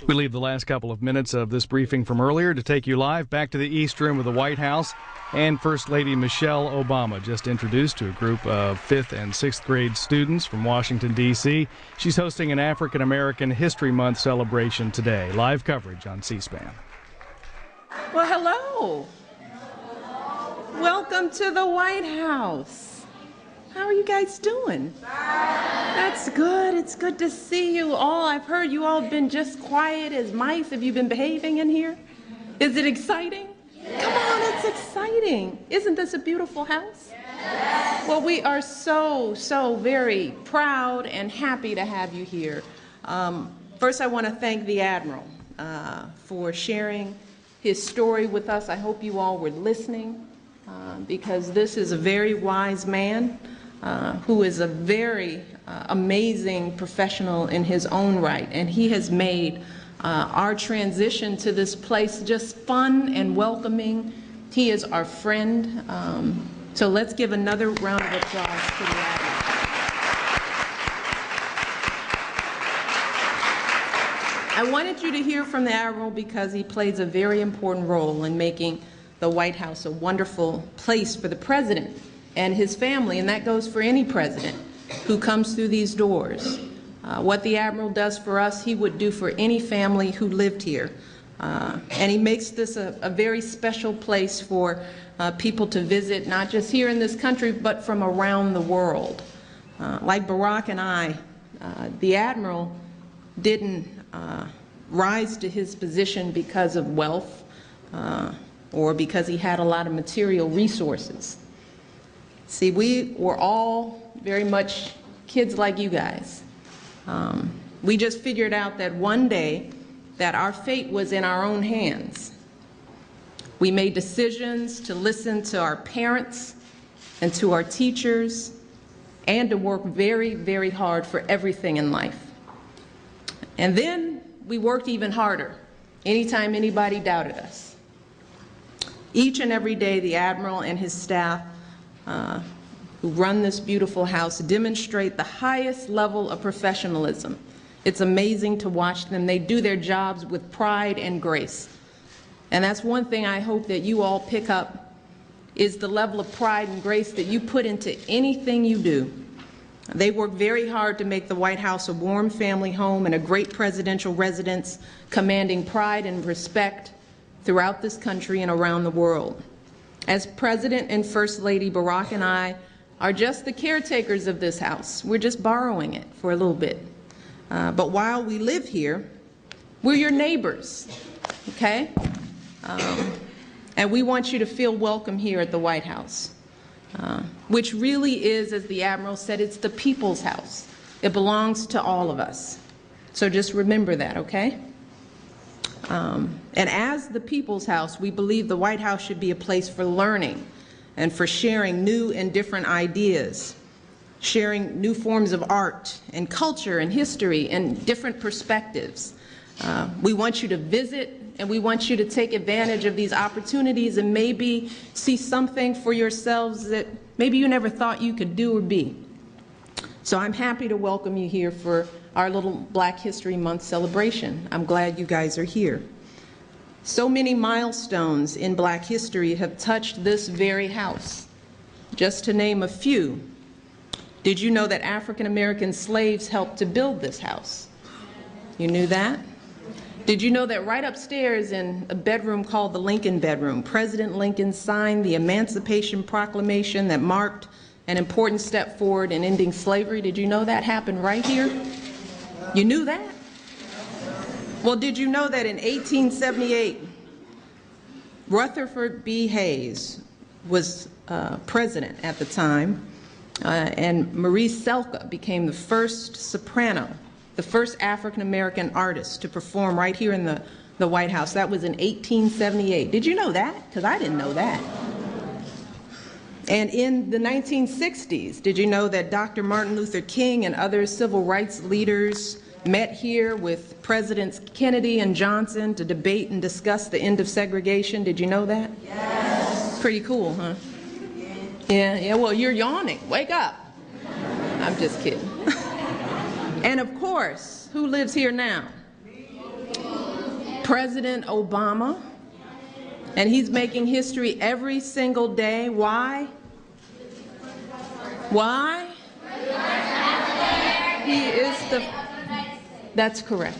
We leave the last couple of minutes of this briefing from earlier to take you live back to the East Room of the White House. And First Lady Michelle Obama just introduced to a group of 5th and 6th grade students from Washington, D.C. She's hosting an African American History Month celebration today. Live coverage on C-SPAN. Well, hello. Welcome to the White House. How are you guys doing? That's good. It's good to see you all. I've heard you all have been just quiet as mice. Have you been behaving in here? Is it exciting? Come on, it's exciting. Isn't this a beautiful house? Well, we are so very proud and happy to have you here. First, I want to thank the Admiral for sharing his story with us. I hope you all were listening because this is a very wise man who is a very amazing professional in his own right, and he has made our transition to this place just fun and welcoming. He is our friend, so let's give another round of applause to the Admiral. I wanted you to hear from the Admiral because he plays a very important role in making the White House a wonderful place for the President and his family, and that goes for any president who comes through these doors. What the Admiral does for us, he would do for any family who lived here. And he makes this a very special place for people to visit, not just here in this country, but from around the world. Like Barack and I, the Admiral didn't rise to his position because of wealth or because he had a lot of material resources. See, we were all very much kids like you guys. We just figured out that one day that our fate was in our own hands. We made decisions to listen to our parents and to our teachers and to work very, very hard for everything in life. And then we worked even harder anytime anybody doubted us. Each and every day, the Admiral and his staff who run this beautiful house demonstrate the highest level of professionalism. It's amazing to watch them. They do their jobs with pride and grace. And that's one thing I hope that you all pick up, is the level of pride and grace that you put into anything you do. They work very hard to make the White House a warm family home and a great presidential residence, commanding pride and respect throughout this country and around the world. As President and First Lady, Barack and I are just the caretakers of this house. We're just borrowing it for a little bit. But while we live here, we're your neighbors, okay? And we want you to feel welcome here at the White House, which really is, as the Admiral said, it's the people's house. It belongs to all of us. So just remember that, okay? And as the people's house, we believe the White House should be a place for learning and for sharing new and different ideas, sharing new forms of art and culture and history and different perspectives. We want you to visit, and we want you to take advantage of these opportunities and maybe see something for yourselves that maybe you never thought you could do or be. So I'm happy to welcome you here for our little Black History Month celebration. I'm glad you guys are here. So many milestones in Black history have touched this very house. Just to name a few, did you know that African American slaves helped to build this house? You knew that? Did you know that right upstairs in a bedroom called the Lincoln Bedroom, President Lincoln signed the Emancipation Proclamation that marked an important step forward in ending slavery? Did you know that happened right here? You knew that? Well, did you know that in 1878, Rutherford B. Hayes was president at the time, and Marie Selka became the first soprano, the first African-American artist to perform right here in the White House. That was in 1878. Did you know that? Because I didn't know that. And in the 1960s, did you know that Dr. Martin Luther King and other civil rights leaders met here with Presidents Kennedy and Johnson to debate and discuss the end of segregation? Did you know that? Yes. Pretty cool, huh? Yeah, well, you're yawning. Wake up. I'm just kidding. And of course, who lives here now? President Obama, and he's making history every single day. Why? Why? He is the... That's correct.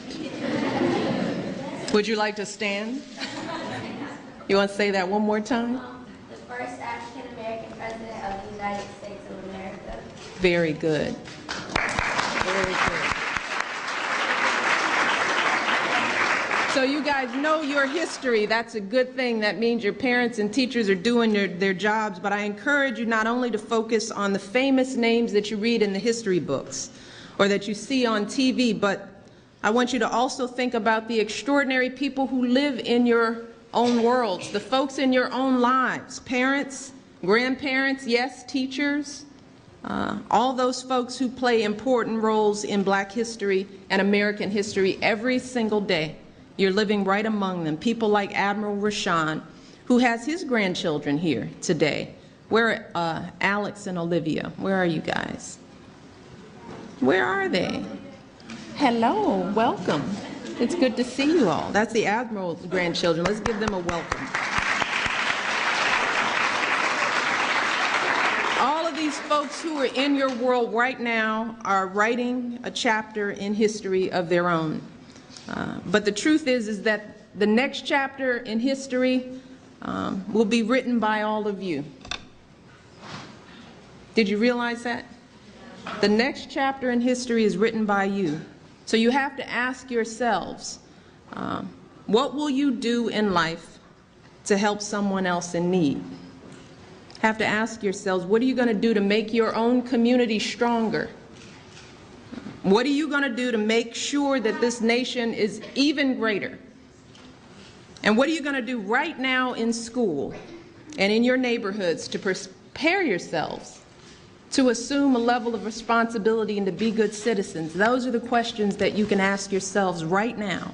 Would you like to stand? You want to say that one more time? The first African-American president of the United States of America. Very good. Very good. So you guys know your history. That's a good thing. That means your parents and teachers are doing their jobs. But I encourage you not only to focus on the famous names that you read in the history books or that you see on TV, but I want you to also think about the extraordinary people who live in your own worlds, the folks in your own lives, parents, grandparents, yes, teachers, all those folks who play important roles in Black history and American history every single day. You're living right among them. People like Admiral Rashawn, who has his grandchildren here today. Where are Alex and Olivia? Where are you guys? Where are they? Hello, welcome. It's good to see you all. That's the Admiral's grandchildren. Let's give them a welcome. All of these folks who are in your world right now are writing a chapter in history of their own. But the truth is that the next chapter in history will be written by all of you. Did you realize that? The next chapter in history is written by you. So you have to ask yourselves, what will you do in life to help someone else in need? Have to ask yourselves, what are you going to do to make your own community stronger? What are you going to do to make sure that this nation is even greater? And what are you going to do right now in school and in your neighborhoods to prepare yourselves to assume a level of responsibility and to be good citizens? Those are the questions that you can ask yourselves right now,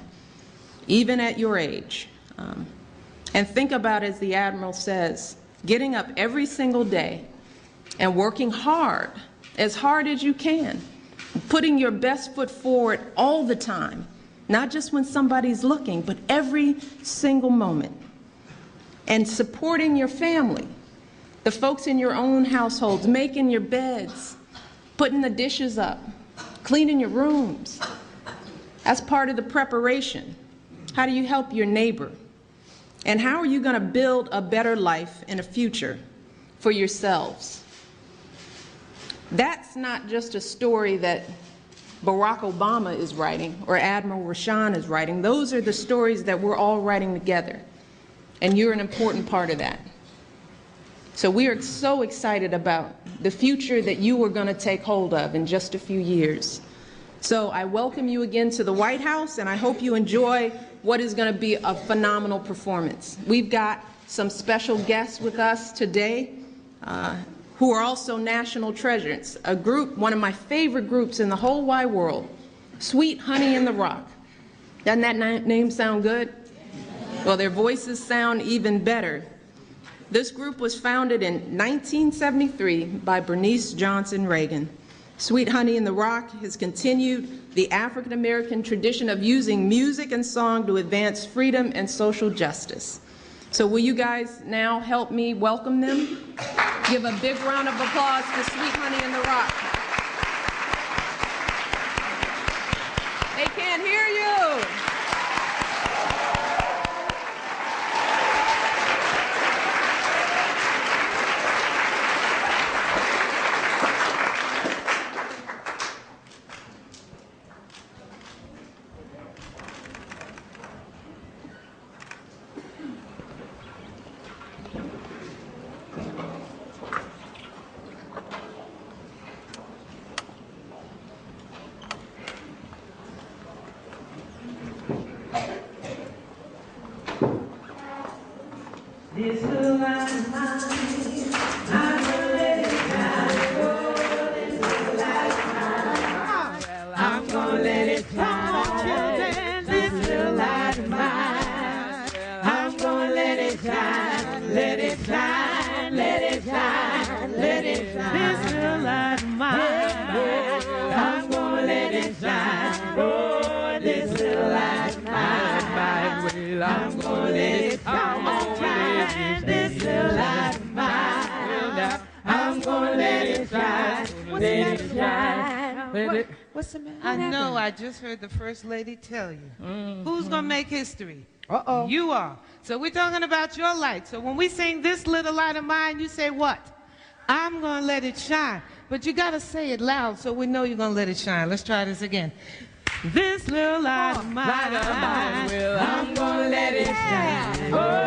even at your age. And think about, as the Admiral says, getting up every single day and working hard as you can. Putting your best foot forward all the time, not just when somebody's looking, but every single moment. And supporting your family, the folks in your own households, making your beds, putting the dishes up, cleaning your rooms. That's part of the preparation. How do you help your neighbor? And how are you going to build a better life and a future for yourselves? That's not just a story that Barack Obama is writing or Admiral Rashawn is writing. Those are the stories that we're all writing together. And you're an important part of that. So we are so excited about the future that you are going to take hold of in just a few years. So I welcome you again to the White House, and I hope you enjoy what is going to be a phenomenal performance. We've got some special guests with us today who are also national treasures. A group, one of my favorite groups in the whole wide world, Sweet Honey in the Rock. Doesn't that name sound good? Well, their voices sound even better. This group was founded in 1973 by Bernice Johnson Reagan. Sweet Honey in the Rock has continued the African American tradition of using music and song to advance freedom and social justice. So will you guys now help me welcome them? Give a big round of applause to Sweet Honey in the Rock. They can't hear you. This little light of mine, I'm gonna let it shine. Oh, this little light of mine, well, I'm gonna let it shine. This little light of mine, well, I'm gonna let it shine. Let it shine, let it shine, let it shine. This little light of mine, I'm gonna let it shine. Oh, this little light of mine. I'm gonna let it shine. This little light of mine. I'm gonna let it shine. Let it shine. What's the matter? I know, I just heard the First Lady tell you. Who's going to make history? Uh-oh. You are. So we're talking about your light. So when we sing this little light of mine, you say what? I'm going to let it shine. But you got to say it loud so we know you're going to let it shine. Let's try this again. This little light of mine, I'm going to let it shine. Oh,